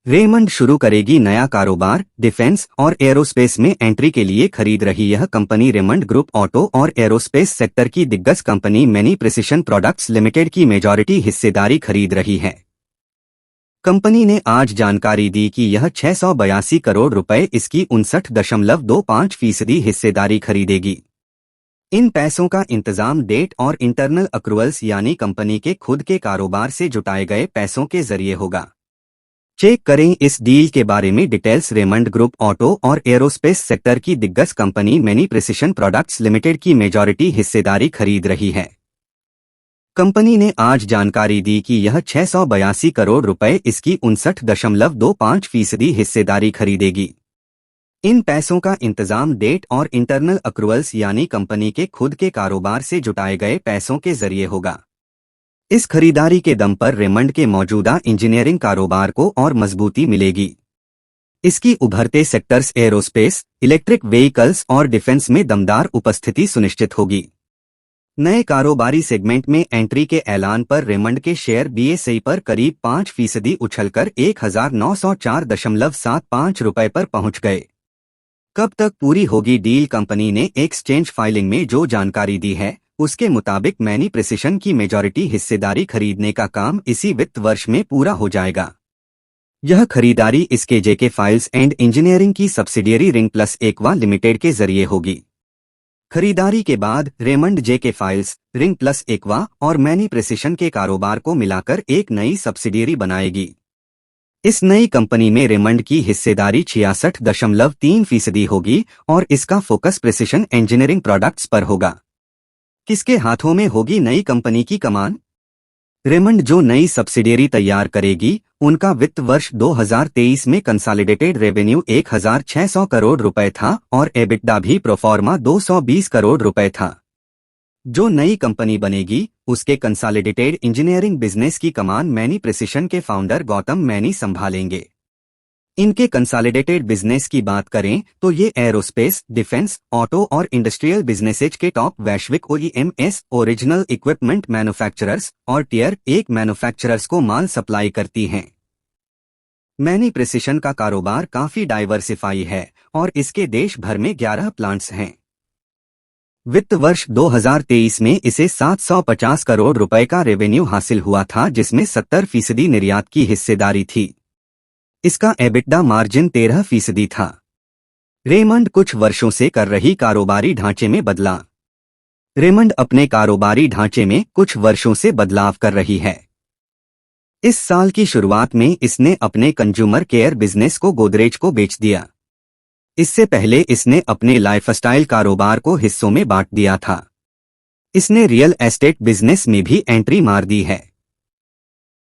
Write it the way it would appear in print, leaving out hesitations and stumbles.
Raymond शुरू करेगी नया कारोबार। डिफेंस और एरोस्पेस में एंट्री के लिए खरीद रही यह कंपनी रेमंड ग्रुप ऑटो और एरोस्पेस सेक्टर की दिग्गज company many precision products limited की मेजॉरिटी हिस्सेदारी खरीद रही है। कंपनी ने आज जानकारी दी कि यह 682 करोड़ रुपए इसकी 59.25% हिस्सेदारी खरीदेगी। इन पैसों का इंतजाम डेट और इंटरनल अक्रूवल्स यानी कंपनी के खुद के कारोबार से जुटाए गए पैसों के जरिए होगा। चेक करें इस डील के बारे में डिटेल्स। रेमंड ग्रुप ऑटो और एरोस्पेस सेक्टर की दिग्गज company many precision products limited की मेजॉरिटी हिस्सेदारी खरीद रही है। कंपनी ने आज जानकारी दी कि यह 682 करोड़ रुपए इसकी 59.25% हिस्सेदारी खरीदेगी। इन पैसों का इंतजाम डेट और इंटरनल अक्रूवल्स यानी कंपनी के खुद के कारोबार से जुटाए गए पैसों के जरिए होगा। इस खरीदारी के दम पर रेमंड के मौजूदा इंजीनियरिंग कारोबार को और मजबूती मिलेगी। इसकी उभरते सेक्टर्स एरोस्पेस, इलेक्ट्रिक व्हीकल्स और डिफेंस में दमदार उपस्थिति सुनिश्चित होगी। नए कारोबारी सेगमेंट में एंट्री के ऐलान पर रेमंड के शेयर बीएसई पर करीब 5% उछलकर 1904.75 रुपए पर पहुंच गए। कब तक पूरी होगी डील? कंपनी ने एक्सचेंज फाइलिंग में जो जानकारी दी है उसके मुताबिक मैनी प्रिसिशन की मेजॉरिटी हिस्सेदारी खरीदने का काम इसी वित्त वर्ष में पूरा हो जाएगा। यह खरीदारी इसके जेके फाइल्स एंड इंजीनियरिंग की subsidiary ring plus aqua limited के जरिए होगी। खरीदारी के बाद रेमंड जेके फाइल्स, रिंग प्लस एक्वा और मैनी प्रिसिशन के कारोबार को मिलाकर एक नई सब्सिडियरी बनाएगी। इस नई कंपनी में रेमंड की हिस्सेदारी 66.3% होगी और इसका फोकस प्रिसिशन इंजीनियरिंग प्रोडक्ट्स पर होगा। किसके हाथों में होगी नई कंपनी की कमान? रेमंड जो नई सब्सिडियरी तैयार करेगी उनका वित्त वर्ष 2023 में कंसोलिडेटेड रेवेन्यू 1600 करोड़ रुपए था और एबिटडा भी प्रोफॉर्मा 220 करोड़ रुपए था। जो नई कंपनी बनेगी उसके कंसोलिडेटेड इंजीनियरिंग बिजनेस की कमान मैनी प्रिसिशन के फाउंडर गौतम मैनी संभालेंगे। इनके कंसोलिडेटेड बिजनेस की बात करें तो ये एरोस्पेस, डिफेंस, ऑटो और इंडस्ट्रियल बिजनेसेज के टॉप वैश्विक ओईएमएस ओरिजिनल इक्विपमेंट मैन्युफैक्चरर्स और टियर 1 मैन्युफैक्चरर्स को माल सप्लाई करती हैं। मैनी प्रिसिशन का कारोबार काफी डाइवर्सिफाई है और इसके देश भर में 11 प्लांट्स हैं। वित्त वर्ष 2023 में इसे 750 करोड़ रुपए का रेवेन्यू हासिल हुआ था जिसमें 70% निर्यात की हिस्सेदारी थी। इसका एबिटडा मार्जिन 13% था। रेमंड कुछ वर्षों से कर रही कारोबारी ढांचे में बदलाव। रेमंड अपने कारोबारी ढांचे में कुछ वर्षों से बदलाव कर रही है। इस साल की शुरुआत में इसने अपने कंज्यूमर केयर बिजनेस को गोदरेज को बेच दिया। इससे पहले इसने अपने लाइफस्टाइल कारोबार को हिस्सों में बांट दिया था। इसने रियल एस्टेट बिजनेस में भी एंट्री मार दी है।